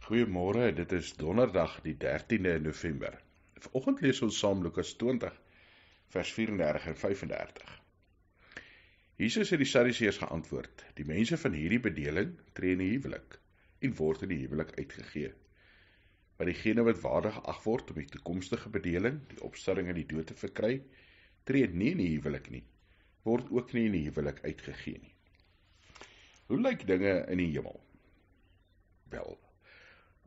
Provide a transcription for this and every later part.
Goeiemôre, dit is donderdag die 13de November. Vanoggend lees ons saam Lukas 20 vers 34 en 35. Jesus het die Sadduseërs geantwoord: Die mense van hierdie bedeling tree in die huwelik en word in die huwelik uitgegee. Maar diegene wat waardig geag word om die toekomstige bedeling, die opstanding uit die dood te verkry, tree nie in die huwelik nie, word ook nie in die huwelik uitgegee nie. Hoe lyk dinge in die hemel? Wel,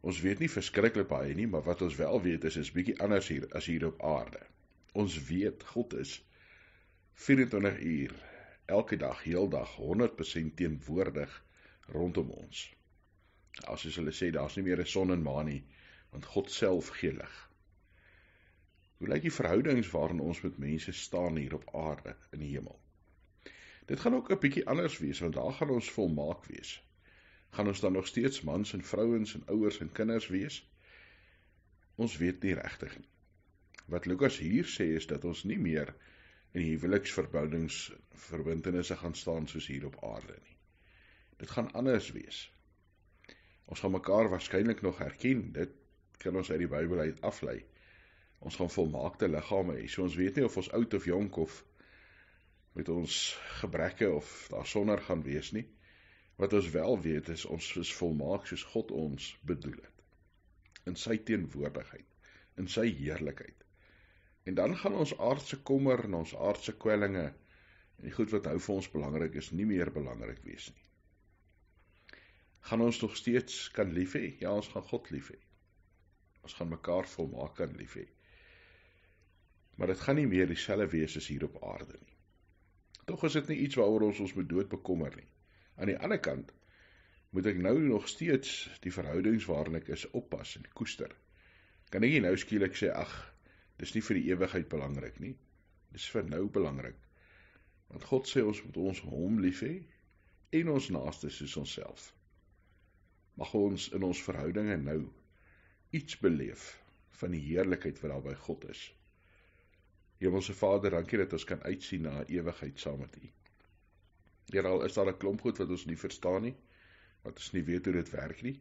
ons weet nie verskriklik baie nie, maar wat ons wel weet is bietjie anders hier as hier op aarde. Ons weet God is 24 uur, elke dag, heeldag, 100% teenwoordig rondom ons. As hulle sê, daar's nie meer 'n son en maan nie, want God self gee lig. Hoe lyk die verhoudings waarin ons met mense staan hier op aarde in die hemel? Dit gaan ook 'n bietjie anders wees, want daar gaan ons volmaak wees. Gaan ons dan nog steeds mans en vrouens en ouers en kinders wees? Ons weet nie regtig nie. Wat Lukas hier sê is dat ons nie meer in huweliksverbintenisse gaan staan soos hier op aarde nie. Dit gaan anders wees. Ons gaan mekaar waarskynlik nog herken, dit kan ons uit die Bybel uit aflei. Ons gaan volmaakte liggame hê, so ons weet nie of ons oud of jonk of met ons gebreke of daar sonder gaan wees nie. Wat ons wel weet is, ons is volmaak soos God ons bedoel het. In sy teenwoordigheid, in sy heerlikheid. En dan gaan ons aardse kommer en ons aardse kwellinge, en die goed wat nou vir ons belangrik is, nie meer belangrik wees nie. Gaan ons nog steeds kan lief hê? Ja, ons gaan God lief hê. Ons gaan mekaar volmaak kan lief hê. Maar dit gaan nie meer dieselfde wees as hier op aarde nie. Tog is dit nie iets waaroor ons moet dood bekommer nie. Aan die ander kant moet ek nou nog steeds die verhoudings waarin ek is oppas en koester. Kan ek nie nou skielik sê, ag, dis nie vir die ewigheid belangrik nie. Dis vir nou belangrik. Want God sê ons moet ons hom lief hê en ons naaste soos onsself. Mag ons in ons verhoudinge nou iets beleef van die heerlikheid wat daar by God is. Hemelse Vader, dankie dat ons kan uitsien na 'n ewigheid saam met U. Here, al is daar 'n klomp goed wat ons nie verstaan nie, wat ons nie weet hoe dit werk nie.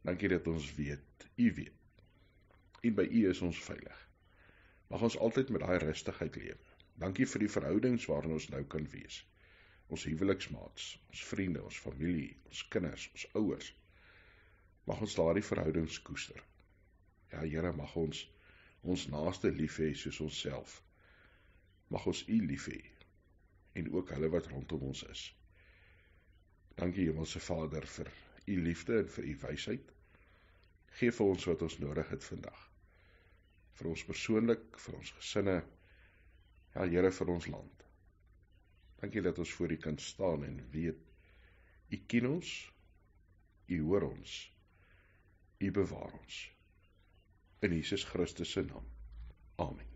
Dankie dat ons weet, U weet. En by U is ons veilig. Mag ons altyd met daai rustigheid lewe. Dankie vir die verhoudings waarin ons nou kan wees. Ons huweliksmaats, ons vriende, ons familie, ons kinders, ons ouers. Mag ons daardie verhoudings koester. Ja, Here, mag ons naaste lief hê soos onsself. Mag ons U lief hê en ook hulle wat rondom ons is. Dankie Hemelse Vader vir U liefde en vir U wysheid. Geef vir ons wat ons nodig het vandag. Vir ons persoonlik, vir ons gesinne, ja Here, vir ons land. Dankie dat ons voor U kan staan en weet, U ken ons, U hoor ons, U bewaar ons. In Jesus Christus se naam. Amen.